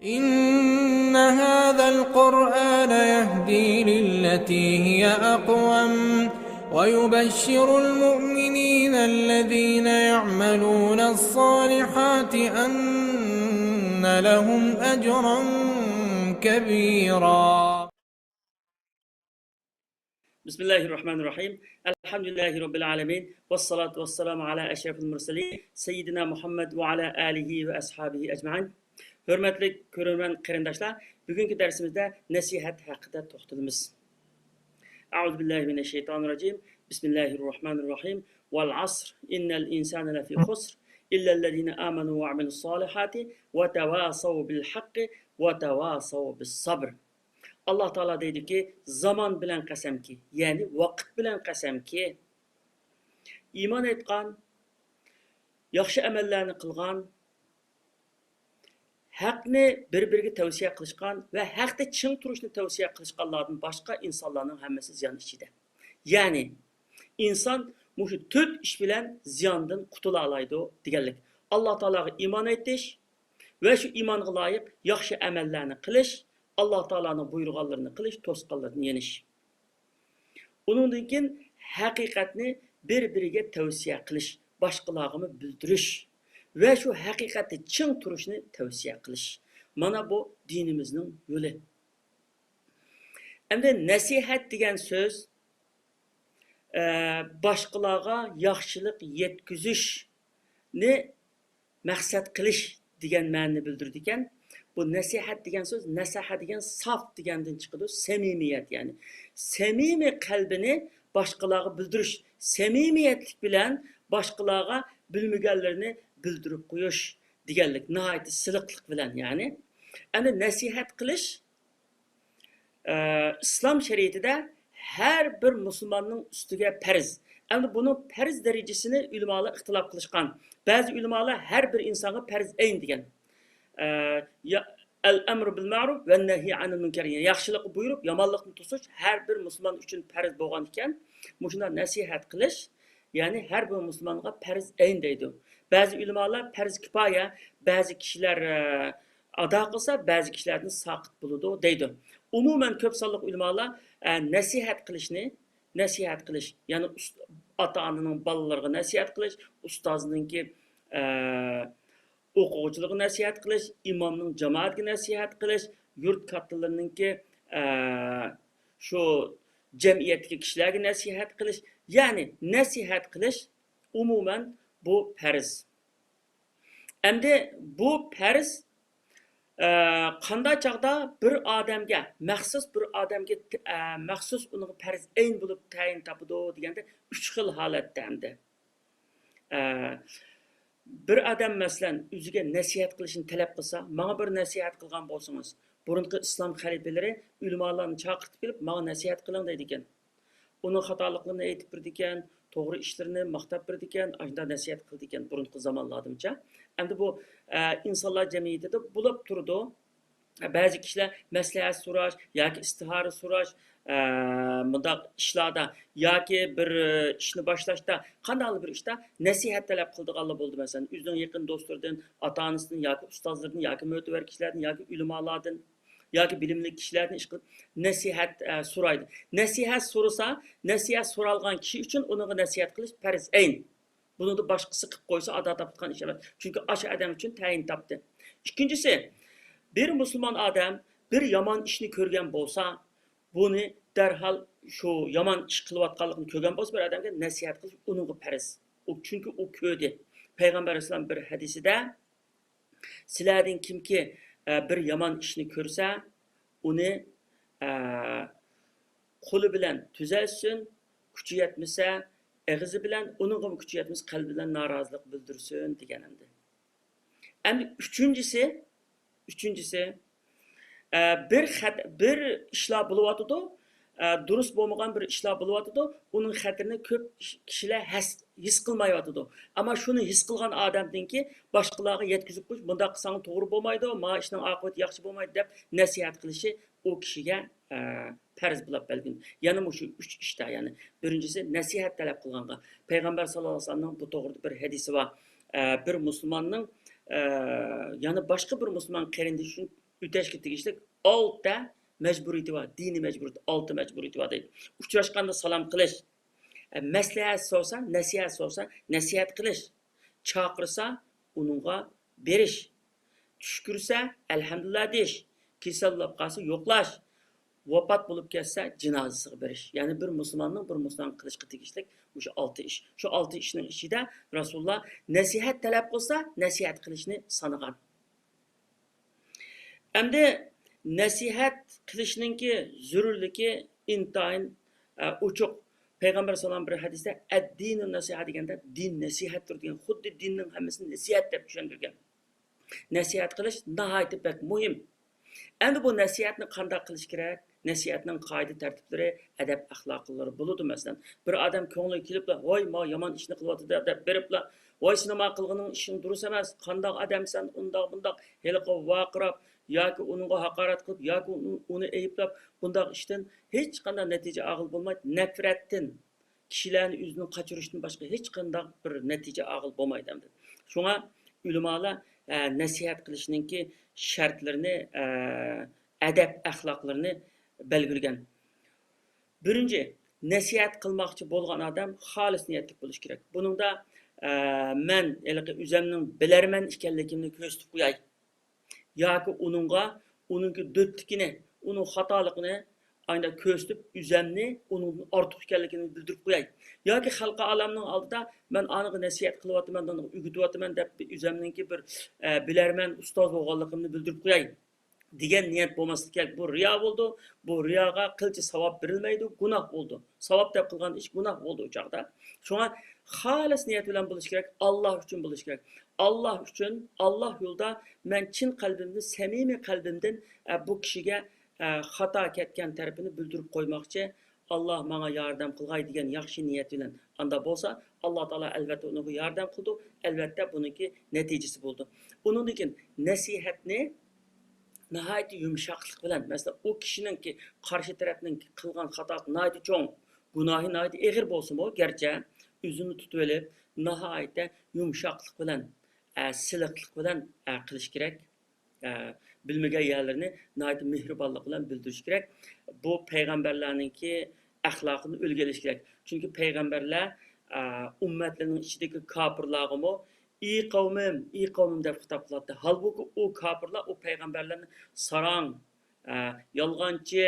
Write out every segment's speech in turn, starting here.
إن هذا القرآن يهدي للتي هي أقوم ويبشر المؤمنين الذين يعملون الصالحات أن لهم أجرا كبيرا. بسم الله الرحمن الرحيم. الحمد لله رب العالمين والصلاة والسلام على أشرف المرسلين سيدنا محمد وعلى آله ve ashabihi ecmaîn. Hürmetli görürmen qarindoshlar, bugungi darsimizda nasihat haqida to'xtalamiz. A'udhu billahi mineşşeytanirracim. Bismillahirrahmanirrahim. Vel asr innel insane lefî husr illellezîne âmenû ve amilussâlihâti ve tevâsav bil haqqi ve tevâsav bis sabr. Allah Teala deydi ki, zaman bilen qasamki, yani vaqt bilen qasamki, iman etgan, yaxshi amallarni qilgan, haqni bir-biriga tavsiya qilishgan va haqda ching turishni tavsiya qilishganlardan boshqa insonlarning hammasi ziyon ichida. Ya'ni inson mushu 4 ish bilan ziyondan qutula oladi deganlik. Alloh taologa iymon etish va shu iymonga loyiq yaxshi amallarni qilish, Allah Teala'nın buyurganlarını kılış, to'sqanlarni yenish. Undan keyin haqiqatni bir-biriga tavsiya qilish, boshqalarga bildirish va shu haqiqatda ching turishni tavsiya qilish. Mana bu dinimizning yo'li. Endi nasihat degan so'z boshqalarga yaxshilik yetkazishni maqsad qilish degan ma'noni bildirdi ekan. Bu nasihat degan so'z, nasaha degan saf degandan chiqadi, samimiyat yani. Samimi qalbini boshqalarga bildirish, samimiyatlik bilan boshqalarga bilmaganlarini bildirib qo'yish deganlik, nihoyat siliqlik bilan yani. Endi nasihat qilish islom shariatida har bir musulmonning ustiga farz. Endi buning farz darajasini ulamolar ixtilof qilishgan. Ba'zi ulamolar har bir insonga farz ayn degan. El-emru bil ma'ruf ve nehy anil munkar. Yaxshilikni buyurib, yomonlikni to'sish har bir musulmon uchun farz bo'lgan ekan. Shunda nasihat qilish, ya'ni har bir musulmonga farz ayn deydi. Ba'zi ulamolar farz kifoya, ba'zi kishilar ado qilsa, ba'zi kishilardan saqit bo'ladi deydi. Umuman ko'p sonli ulamolar nasihat qilish, ya'ni ota-onaning bolalarga nasihat qilish, ustozninki o'quvchilarga nasihat qilish, imomning jamoatga nasihat qilish, yurt kattalarininki shu jamiyatdagi kishilarga nasihat qilish, ya'ni nasihat qilish umuman bu farz. Endi bu farz qanday chaqda bir odamga, maxsus uning farz ayn bo'lib tayin topadi deganda 3 xil holatda endi. Bir adam masalan o'ziga nasihat qilishni talab qilsa, menga bir nasihat qilgan bo'lsangiz, burunqi islom xalifalari ulamolarni chaqirib kelib, menga nasihat qiling deydi ekan. Uning xatoliklarini aytib berdi ekan, to'g'ri ishlarini maqtab berdi ekan, ashunda nasihat qildi ekan burunqi zamonlardimcha. Endi bu insonlar jamiyatida bo'lib turdi. Ba'zi kishilar maslahat so'rash yoki istihora so'rash mundaq ishlarda yoki bir ishni boshlashda, qanday bir ishda nasihat talab qildiganlar bo'ldi masalan, o'zining yaqin do'stlaridan, ota-onasidan yoki ustozlaridan yoki mo'tabar kishilardan yoki ulamolardan yoki bilimli kishilardan ish qilib nasihat so'raydi. Nasihat so'rasa, nasihat so'ralgan kishi uchun uning nasihat qilish farz ayn. Buni da boshqasi qilib qo'ysa adoq topgan ish emas. Chunki o'sha odam uchun tayin topdi. Ikkinchisi, bir musulmon odam bir yomon ishni ko'rgan bo'lsa, buni darhol shu yomon ish qilayotganligini ko'rgan bo'lsa, bir odamga nasihat qilish uning farz. Chunki u ko'rdi. Payg'ambar alayhisalom bir hadisida sizlardan kimki bir yomon ishni ko'rsa, uni qo'li bilan tuzatsin, kuchi yetmasa, og'zi bilan, uningga kuchi yetmasa, qalbi bilan norozilik bildirsin degan endi. Endi uchinchisi bir ishlar bo'layotdi, durust bo'lmagan bir ishlar bo'layotdi, uning xatirini ko'p kishilar his qilmayotdi. Ammo shuni his qilgan odamdanki boshqalarga yetkazib qo'yish, bunda qilsang to'g'ri bo'lmaydi, ma ishning oqibati yaxshi bo'lmaydi deb nasihat qilishi u kishiga farz bo'lib qolgan. Yana shu 3 ishda, ya'ni birinchisi nasihat talab qilganga. Payg'ambar sollallohu alayhi vasallamning bu to'g'rida bir hadisi bor. Bir musulmonning yana boshqa bir musulmon qarindoshi Öteşki tegişlik 6 mecburiyeti var. Dini mecburiyeti 6 mecburiyeti var deydi. Uçraşkanda salam kılış. Məsləhət sorsa, nəsihət sorsa, nəsihət qilish. Chaqirsa, uningga berish. Tushkursa, alhamdulillah deyish. Kasallab qolsa yo'qlash. Vafot bo'lib ketsa, jinozasiga berish. Ya'ni bir musulmonning bir musulmon qilishga tegishli o'sha 6 ish. Shu 6 ishning ichida Rasululloh nasihat talab qilsa, nasihat qilishni sanagan. Endi nasihat qilishninki zarurligi intayin ochiq. Peygamber sallallahu bir hadiste "Ed-dinu nasihat" degende din nasihattir degan. Xuddi dinning hammasini nasihat deb tushuntirgan. Nasihat qilish nihoyatda pek muhim. Endi bu nasihatni qanday qilish kerak? Nasihatning qoida tartiblari, adab axloqlari bo'ladi masalan. Bir odam ko'ngli kelib, "Voy, ma yomon ishni qilyapti" deb beribla, "Voy, sen nima qilganing ishing durust emas, qanday odamsan, undoq bundoq" heliqi vaqirab yoki uningga haqorat qilib yoki uni ayblab bundoq ishdan hech qanday natija og'il bo'lmaydi. Nafratdan kishilarni o'zini qochirishdan boshqa hech qanday bir natija og'il bo'lmaydi endi. Shunga ulamolar nasihat qilishningki shartlarini, adab axloqlarini belgilagan. Birinchi, nasihat qilmoqchi bo'lgan odam xolis niyatli bo'lishi kerak. Buningda men o'zimning bilarman ekanligimni ko'rsatib qo'yay. Yoki uningki do'ttikini, uning xatoligini ayna ko'rsatib, o'zimni uning ortiq ekanligini bildirib qo'yay. Yoki xalq olamning oldida men aniq nasihat qilyapman, uni o'rgatyapman deb o'zimningki bir bilarman, ustoz bo'lganligimni bildirib qo'yay. Degan niyat bo'lmasligi kerak. Bu riyo bo'ldi. Bu riyoga qilchi savob berilmaydi, gunoh bo'ldi. Savob deb qilgan ish gunoh bo'ldi u chaqda. Shunga xolis niyat bilan bo'lish kerak, Alloh uchun bo'lish kerak. Alloh uchun, Alloh yo'lida men chin qalbimdan, samimiy qalbimdan bu kishiga xato ketgan tarafini bildirib qo'ymoqchi. Alloh menga yordam qilg'ay degan yaxshi niyat bilan anda bo'lsa, Alloh taolo albatta unga yordam qildi. Albatta buningki natijasi bo'ldi. Undan keyin nasihatni nihoyat yumshoqlik bilan, masalan, u kishiningki qarshi tarafning qilgan xatosi nihoyat cho'ng, gunohi nihoyat og'ir bo'lsa-mu, garchi o'zini tutib olib, nihoyat yumshoqlik bilan, siliqlik bilan qilish kerak. Bilmagan yerlarni nihoyat mehribonlik bilan bildirish kerak. Bu payg'ambarlarningki axloqini o'rganish kerak. Chunki payg'ambarlar ummatlarning ichidagi kofirlarga "Ey qavmim" deb xitob qiladi. Halbuki o kofirlar o payg'ambarlarni sarang, yolg'onchi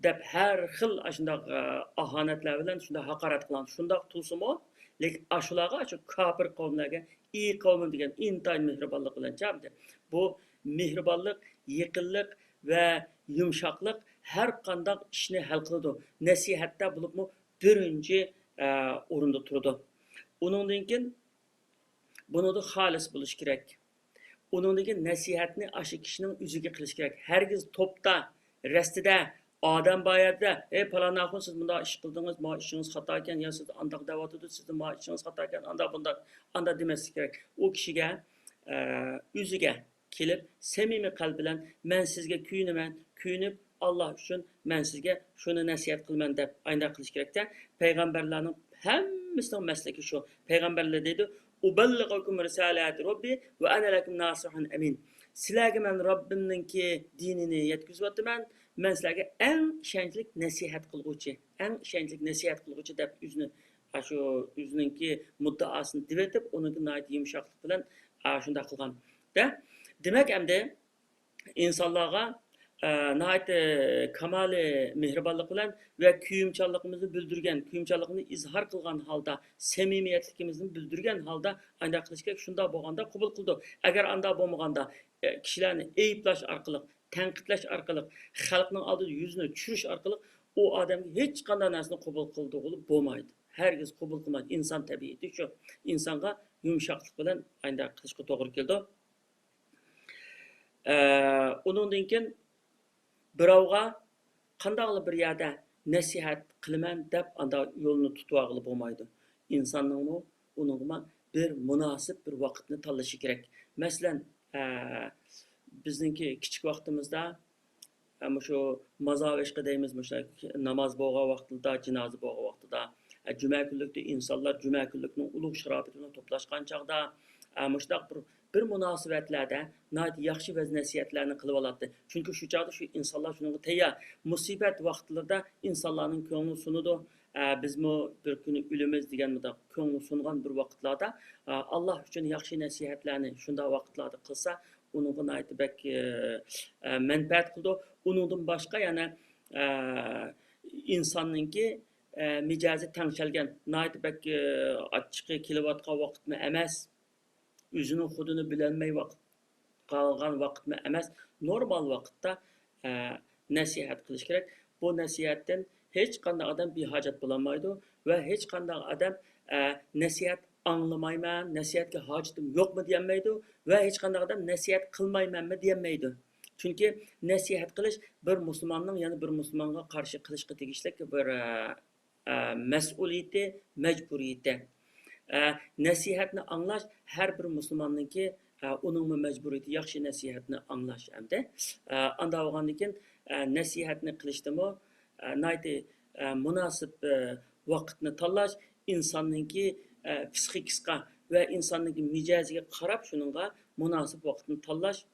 deb har xil shunday ahonatlar bilan shunday haqorat qiladi. Shunday tulsimi, lekin shularga, shu kofir qavmlarga "Ey qavmim" degan intayin mehribonlik bilan chaqirdi. Bu mehribonlik, yaqinlik va yumshoqlik har qanday ishni hal qiladi. Nasihatda bo'libmi birinchi o'rinda turadi. Uningdan keyin buningda xolis bo'lish kerak. Uningdagi nasihatni ashi kishining o'ziga qilish kerak. Hargiz to'pda, rastida odam bayarda, "Ey falanaxun, siz bunday ish qildingiz, ma ishingiz xato ekan, yo siz andoq da'vatida, sizni ma ishingiz xato ekan, anda demaslik kerak." U kishiga o'ziga kelib, samimiy qalb bilan "Men sizga kuyunib Alloh uchun men sizga shuni nasihat qilaman" deb ayna qilish kerak-da. Payg'ambarlarning hammasining maslagi shu. Payg'ambarlar dedi: "Uballighukum risalati robbi va ana lakum nasihun amin." Sizlarga men Robbimningki dinini yetkazyapman. Men sizlarga eng ishonchli nasihat qilguvchi deb shu o'ziningki muddaosini deb uning nihoyat yumshoqlik bilan shunday qilgan. Demak, endi insonlarga nihoyat kamoli mehribonlik bilan va kuyimchanligimizni bildirgan, kuyimchanlikni izhor qilgan holda, samimiyatligimizni bildirgan holda anda qilish kerak. Shunda bo'lganda qabul qildi. Agar anda bo'lmaganda kishilarni ayblash orqali, tanqidlash orqali, xalqning oldida yuzini tushirish orqali u odamga hech qanday narsani qabul qildi bo'lmaydi. Hargiz qabul qilmaydi. Inson tabiati shu. Insonga yumshoqlik bilan anda qilishga to'g'ri keldi. Undan keyin birovga qandaqli bir yerda nasihat qilaman deb anda yo'lni tutib olg'ili bo'lmaydi. Insonning uningga bir munosib bir vaqtni tanlashi kerak. Masalan, bizningki kichik vaqtimizda shu mazavishqa deymiz, o'sha namoz bo'lgan vaqtida, jinoza bo'lgan vaqtida, juma kunlikda insonlar juma kunlikning ulug' sharofatini to'plashgan chaqda, mushtaq bir bir münasibetlerde nayet yaxşı vəz nəsihətlərini qılıb aladı. Çünki şu çağda şu insanlar şunun təyya musibet vaxtlarda insanların könglü sunudu. Biz mu bir günü ölümüz degan müda könglü sungan bir vaqtlarda Allah üçün yaxşı nəsihətlərini şunda vaqtlarda qılsa, onun nayet bək mənfəət qıldı. Onundan başqa yəni insanınki micazi təngşəlgən nayet bək açıqı kilovatqa vaqtmı emas, özünün xudunu bilənməy vaqt qalğan vaqtmı emas, normal vaqtda nəsihət qilish kerak. Bu nəsihətdən heç qanday adam bihacət bulanmaydı və heç qanday adam nəsihət anlamayman, nəsihətə hacətim yoxmu deyənməydi və heç qanday adam nəsihət qılmaymanmı deyənməydi. Çünki nəsihət qilish bir Müslümanın, yəni bir Müslümana qarşı qilishqa tegishlik bir məsuliyyəti, məcburiyyəti. Nəsihətni anlaş hər bir Müslümanınki onun məcburiyyəti, yaxşı nəsihətni anlaş əmdə. Anda olğandan nəsihətni qilishdimi, nəydi münasib vaqtni tanlaş, insanınki psixikasına və insanınki micaziga qarab şununğa münasib vaqtni tanlaş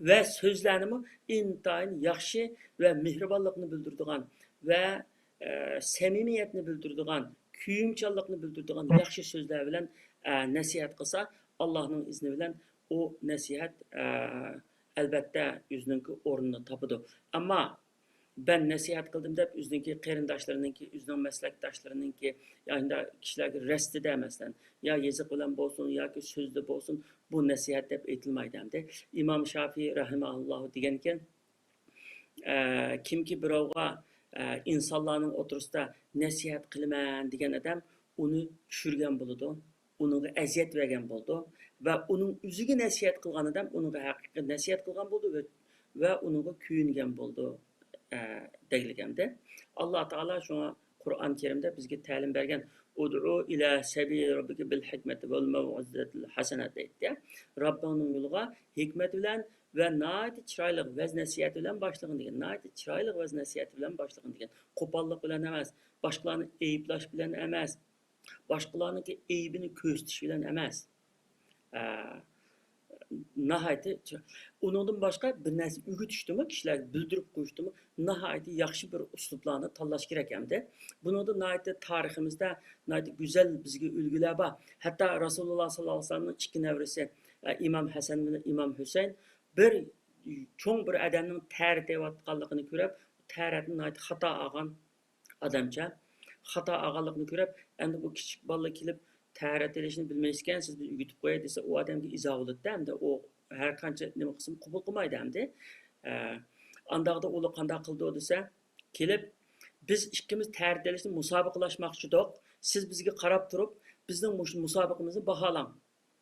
və sözlərini intayın yaxşı və mehribanlıqni bildirdigan və səmimiyyətni bildirdigan, kuyumçallıqni bildirdigan yaxşı sözlər bilan nəsihət qılsa, Allah'ın izni bilan o nəsihət əlbəttə özününki ornunu tapıdı. Amma ben nəsihət qıldım deb özününki qeyrindaşlarınınki, özünün məsləkdaşlarınınki, yəni kişilərə rəstide məsələn, ya yazıq bilan bolsun, ya ki sözlü bolsun, bu nəsihət deb etilmaydı əmdə. İmam Şafii rahimehullah deganken, kimki birovğa insanların oturusda nəsihət qilman degan adam onu düşürgen buludu, onun əziyyət vergen buldu və onun üzüge nəsihət qılğan adam onun haqiqi nəsihət qılğan buldu və onun kuyungen buldu deyilgəmdə. Allah Teala şuna Kur'an-ı Kerim'de bizge təlim bergen Ud'u ila sabili rabbike bil hikmeti vel mev'izetil hasenat deydi. Rabbinin yoluna hikmet bilen ve nayet çiraylıq vəz nəsihət bilen başlığın degen. Nayet çiraylıq vəz nəsihət bilen başlığın degen. Qopallıq bilen emas, başqalarını eyiblaş bilen emas, başqalarının eybini köstüş bilen emas. Nəhayət onundan başqa bir nəsə ügütüşdümü, kişilər bildirib qoşdumı, nəhayət yaxşı bir üslublarını tanlaş kerak əmdə. Bunu da nəhayət tariximizdə nəhayət gözəl bizə ülgülər var. Hətta Rasulullah sallallahu əleyhi və səlləmin iki nəvrisi İmam Həsən və İmam Hüseyn bir çoğ bir adamın tərət etdiğini görüb, tərətini nəhayət xata ağan adamca, xata ağalıqını görüb, əndə bu kiçik balla kelib tərət edişini bilməyizkən siz bir ügütüb qoya desə o adamga izah oldu da hamda o hər qancha nima qilsin qabul qilmaydi hamda. Andaqda olu qanday qildi desa kelib biz ikkimiz tərət edishni musobaqalashmoqchi edik. Siz bizga qarab turib bizning musobaqamizni baholang.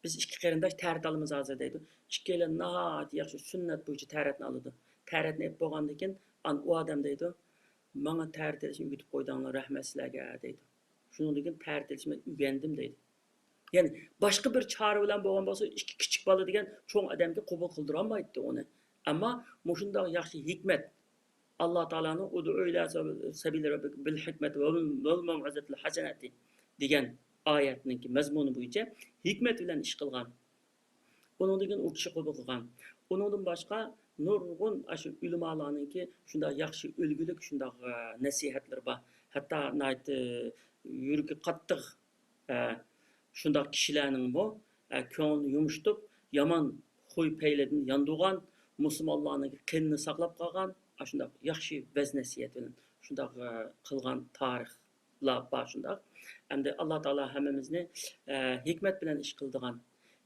Biz ikki qarindosh tərət olamiz hozir deydi. Ikkilar nihoyat yaxshi sunnat bo'yicha tərətni oldi. Tərətni ep bo'lgandan keyin o odam deydi, "Menga tərət edishni ügütüb qo'ydinglar, rahmat sizlarga" deydi. Şunun için tərət edişimi ügəndim deydi. Yani başka bir çare bilen bo'lgan bo'lsa, iki kichik bola degan cho'ng odamga qabul qildirolmaydi onu. Ama mushundoq yaxshi hikmat Allah Teala'nın "Ud'u ila sabili rabbik bil hikmeti vel mev'izetil hasenati" degan oyatninki mazmuni bo'yicha hikmat bilan ish qilgan. Onundan keyin u kishi qabul qilgan. Onundan boshqa nurg'un shu ulamolarninki shunda yaxshi ulgulik, shunda nasihatlar bor. Hatta nayt yürgü qattiq şundaq kişilərinin bu köңülünü yumuştup yaman xoy peyledin yandıgan musulmonlarning qinini saqlab qalgan şundaq yaxshi vəz nəsihət bilan şundaq qılğan tarixlar var şundaq. Endi Allah Taala hammamizni hikmet bilan ish qildigan,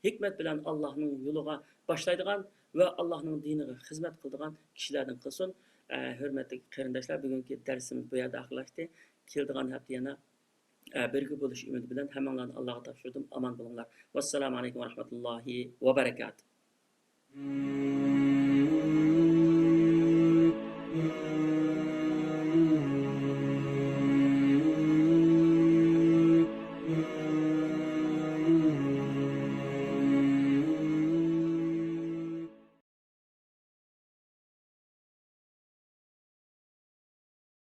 hikmet bilan Allah'ın yoluga başlaydigan ve Allah'ın diniga xizmat qildigan kishilardan qilsin. Hürmetli qarindoshlar, bugungi darsimiz bu yerda oxirlashdi. Keldigan hafta yana birga bo'lish umidi bilan hammalarni Allohga topshirdim. Aman bo'linglar. Vassalomu alaykum va rahmatullohi va barakatuh.